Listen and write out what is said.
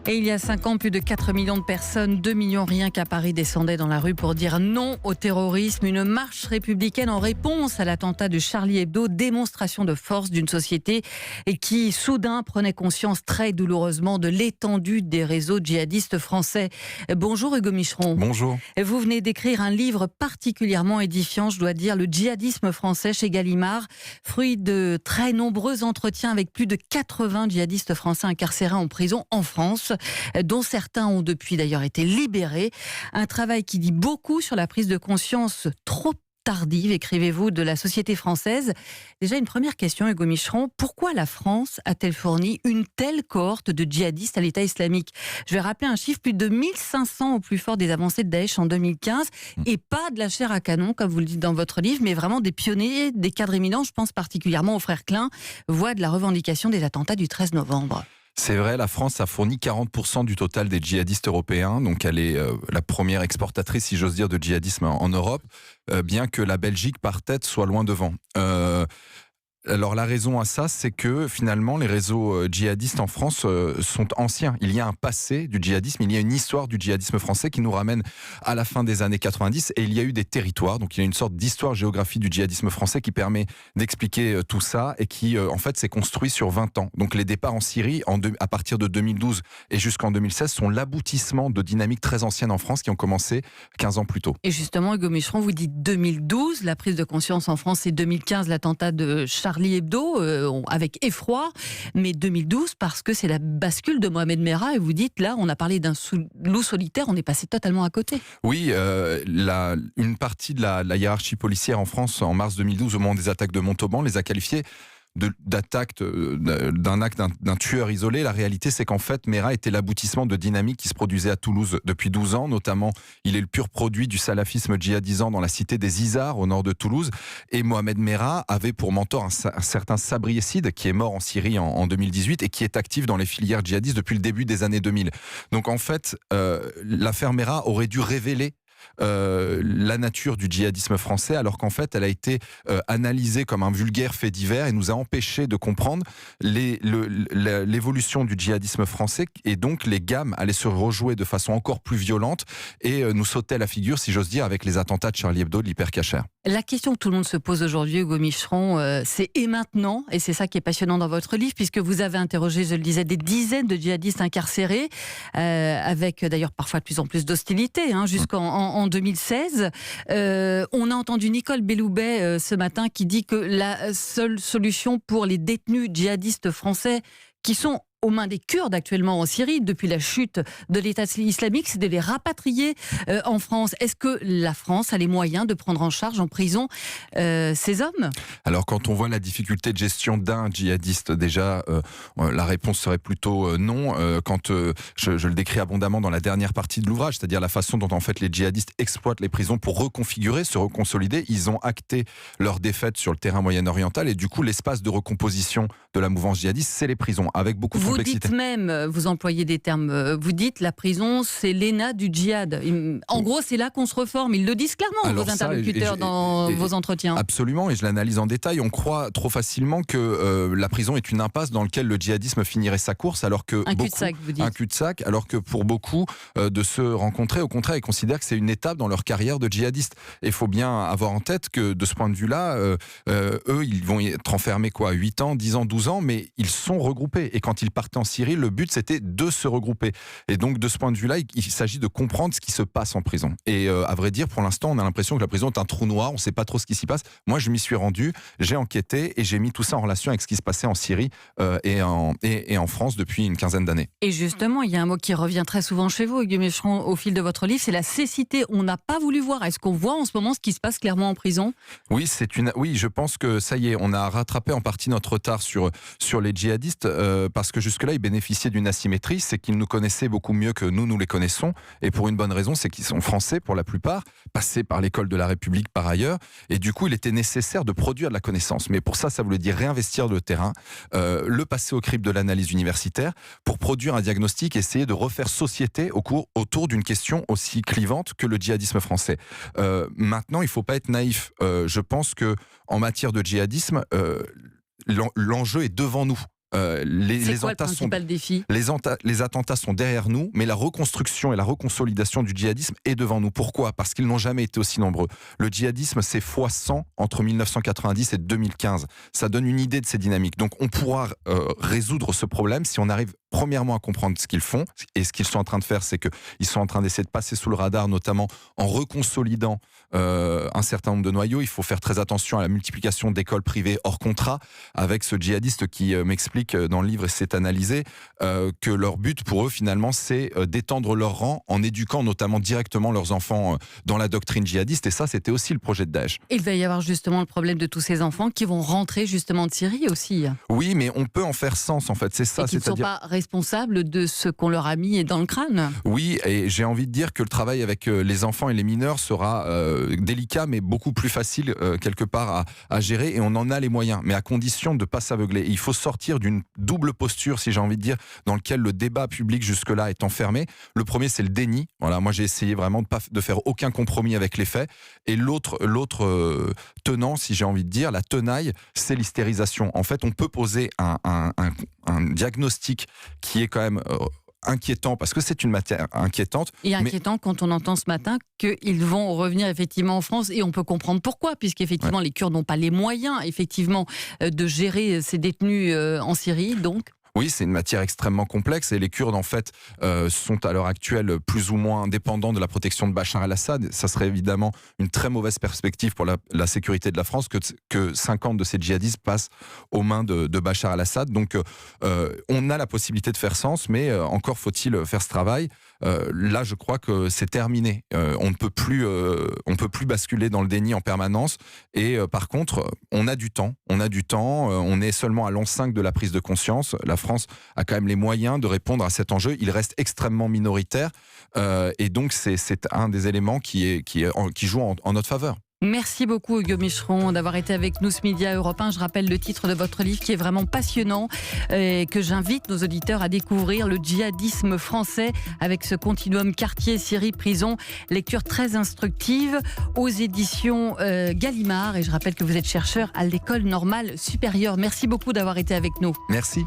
Et il y a 5 ans, plus de 4 millions de personnes, 2 millions rien qu'à Paris, descendaient dans la rue pour dire non au terrorisme. Une marche républicaine en réponse à l'attentat de Charlie Hebdo, démonstration de force d'une société qui, soudain, prenait conscience très douloureusement de l'étendue des réseaux djihadistes français. Bonjour Hugo Micheron. Bonjour. Vous venez d'écrire un livre particulièrement édifiant, je dois dire, Le djihadisme français chez Gallimard, fruit de très nombreux entretiens avec plus de 80 djihadistes français incarcérés en prison en France, dont certains ont depuis d'ailleurs été libérés. Un travail qui dit beaucoup sur la prise de conscience trop tardive, écrivez-vous, de la société française. Déjà, une première question, Hugo Micheron. Pourquoi la France a-t-elle fourni une telle cohorte de djihadistes à l'État islamique ? Je vais rappeler un chiffre, plus de 1500 au plus fort des avancées de Daesh en 2015, et pas de la chair à canon, comme vous le dites dans votre livre, mais vraiment des pionniers, des cadres éminents. Je pense particulièrement aux frères Klein, voix de la revendication des attentats du 13 novembre. C'est vrai, la France a fourni 40% du total des djihadistes européens, donc elle est la première exportatrice, si j'ose dire, de djihadisme en Europe, bien que la Belgique, par tête, soit loin devant. Alors la raison à ça, c'est que finalement les réseaux djihadistes en France sont anciens. Il y a un passé du djihadisme, il y a une histoire du djihadisme français qui nous ramène à la fin des années 90, et il y a eu des territoires, donc il y a une sorte d'histoire-géographie du djihadisme français qui permet d'expliquer tout ça et qui en fait s'est construit sur 20 ans. Donc les départs en Syrie à partir de 2012 et jusqu'en 2016 sont l'aboutissement de dynamiques très anciennes en France qui ont commencé 15 ans plus tôt. Et justement, Hugo Micheron, vous dites 2012, la prise de conscience en France, c'est 2015, l'attentat de Charlie Hebdo, avec effroi, mais 2012 parce que c'est la bascule de Mohamed Merah, et vous dites là, on a parlé d'un loup solitaire, on est passé totalement à côté. Oui, une partie de la hiérarchie policière en France en mars 2012, au moment des attaques de Montauban, les a qualifiés d'attaque d'un tueur isolé. La réalité, c'est qu'en fait, Merah était l'aboutissement de dynamiques qui se produisaient à Toulouse depuis 12 ans. Notamment, il est le pur produit du salafisme djihadisant dans la cité des Izars, au nord de Toulouse. Et Mohamed Merah avait pour mentor un certain Sabri Essid, qui est mort en Syrie en 2018 et qui est actif dans les filières djihadistes depuis le début des années 2000. Donc en fait, l'affaire Merah aurait dû révéler la nature du djihadisme français, alors qu'en fait elle a été analysée comme un vulgaire fait divers et nous a empêché de comprendre l'évolution du djihadisme français, et donc les gammes allaient se rejouer de façon encore plus violente et nous sautaient à la figure, si j'ose dire, avec les attentats de Charlie Hebdo, de l'hypercacher. La question que tout le monde se pose aujourd'hui, Hugo Micheron, c'est et maintenant, et c'est ça qui est passionnant dans votre livre, puisque vous avez interrogé, je le disais, des dizaines de djihadistes incarcérés, avec d'ailleurs parfois de plus en plus d'hostilité, jusqu'en 2016. On a entendu Nicole Belloubet ce matin qui dit que la seule solution pour les détenus djihadistes français qui sont aux mains des Kurdes actuellement en Syrie, depuis la chute de l'État islamique, c'est de les rapatrier en France. Est-ce que la France a les moyens de prendre en charge en prison ces hommes ? Alors quand on voit la difficulté de gestion d'un djihadiste, déjà, la réponse serait plutôt non. Quand je le décris abondamment dans la dernière partie de l'ouvrage, c'est-à-dire la façon dont en fait les djihadistes exploitent les prisons pour reconfigurer, se reconsolider. Ils ont acté leur défaite sur le terrain moyen-oriental, et du coup l'espace de recomposition de la mouvance djihadiste, c'est les prisons, avec beaucoup de complexité. Vous dites même, vous employez des termes, vous dites la prison c'est l'ENA du djihad. En gros, c'est là qu'on se reforme. Ils le disent clairement, vos interlocuteurs, dans vos entretiens. Absolument, et je l'analyse en détail. On croit trop facilement que la prison est une impasse dans laquelle le djihadisme finirait sa course, alors que un cul-de-sac, vous dites. Un cul-de-sac, alors que pour beaucoup de se rencontrer, au contraire, ils considèrent que c'est une étape dans leur carrière de djihadiste. Et il faut bien avoir en tête que de ce point de vue-là, eux, ils vont être enfermés 8 ans, 10 ans, 12 ans, mais ils sont regroupés. Et quand ils partaient en Syrie, le but c'était de se regrouper. Et donc de ce point de vue-là, il s'agit de comprendre ce qui se passe en prison. Et à vrai dire, pour l'instant, on a l'impression que la prison est un trou noir, on ne sait pas trop ce qui s'y passe. Moi, je m'y suis rendu, j'ai enquêté et j'ai mis tout ça en relation avec ce qui se passait en Syrie et en France depuis une quinzaine d'années. Et justement, il y a un mot qui revient très souvent chez vous, Hugo Micheron, au fil de votre livre, c'est la cécité. On n'a pas voulu voir. Est-ce qu'on voit en ce moment ce qui se passe clairement en prison ? Oui, je pense que ça y est, on a rattrapé en partie notre retard sur les djihadistes, parce que jusque-là, ils bénéficiaient d'une asymétrie, c'est qu'ils nous connaissaient beaucoup mieux que nous les connaissons, et pour une bonne raison, c'est qu'ils sont français pour la plupart, passés par l'école de la République par ailleurs, et du coup, il était nécessaire de produire de la connaissance. Mais pour ça voulait dire réinvestir le terrain, le passer au crible de l'analyse universitaire, pour produire un diagnostic, essayer de refaire société autour d'une question aussi clivante que le djihadisme français. Maintenant, il ne faut pas être naïf. Je pense que en matière de djihadisme, l'enjeu est devant nous. C'est quoi le principal défi ? Les attentats sont derrière nous, mais la reconstruction et la reconsolidation du djihadisme est devant nous. Pourquoi ? Parce qu'ils n'ont jamais été aussi nombreux. Le djihadisme, c'est x100 entre 1990 et 2015. Ça donne une idée de ces dynamiques. Donc on pourra résoudre ce problème si on arrive premièrement à comprendre ce qu'ils font. Et ce qu'ils sont en train de faire, c'est qu'ils sont en train d'essayer de passer sous le radar, notamment en reconsolidant un certain nombre de noyaux. Il faut faire très attention à la multiplication d'écoles privées hors contrat, avec ce djihadiste qui m'explique dans le livre, et c'est analysé, que leur but pour eux finalement c'est d'étendre leur rang en éduquant notamment directement leurs enfants dans la doctrine djihadiste, et ça c'était aussi le projet de Daesh. Il va y avoir justement le problème de tous ces enfants qui vont rentrer justement de Syrie aussi. Oui, mais on peut en faire sens en fait, c'est ça. Et qui ne sont pas responsables de ce qu'on leur a mis dans le crâne. Oui, et j'ai envie de dire que le travail avec les enfants et les mineurs sera délicat, mais beaucoup plus facile quelque part à gérer, et on en a les moyens, mais à condition de ne pas s'aveugler. Et il faut sortir d'une double posture, si j'ai envie de dire, dans lequel le débat public jusque-là est enfermé. Le premier, c'est le déni. Voilà, moi j'ai essayé vraiment de faire aucun compromis avec les faits. Et l'autre tenant, si j'ai envie de dire, la tenaille, c'est l'hystérisation. En fait, on peut poser un diagnostic qui est quand même inquiétant, parce que c'est une matière inquiétante. Et inquiétant quand on entend ce matin qu'ils vont revenir effectivement en France, et on peut comprendre pourquoi, puisqu'effectivement les Kurdes n'ont pas les moyens effectivement de gérer ces détenus en Syrie, donc. Oui, c'est une matière extrêmement complexe, et les Kurdes, en fait, sont à l'heure actuelle plus ou moins dépendants de la protection de Bachar el-Assad. Ça serait évidemment une très mauvaise perspective pour la sécurité de la France que 50 de ces djihadistes passent aux mains de Bachar el-Assad. Donc, on a la possibilité de faire sens, mais encore faut-il faire ce travail. Là, je crois que c'est terminé. On ne peut plus basculer dans le déni en permanence. Et par contre, on a du temps. On est seulement à l'an 5 de la prise de conscience. La France a quand même les moyens de répondre à cet enjeu. Il reste extrêmement minoritaire, et donc c'est un des éléments qui joue en notre faveur. Merci beaucoup Hugo Micheron d'avoir été avec nous ce midi à Europe 1. Je rappelle le titre de votre livre qui est vraiment passionnant et que j'invite nos auditeurs à découvrir, Le djihadisme français, avec ce continuum quartier, Syrie, prison. Lecture très instructive aux éditions Gallimard. Et je rappelle que vous êtes chercheur à l'École normale supérieure. Merci beaucoup d'avoir été avec nous. Merci.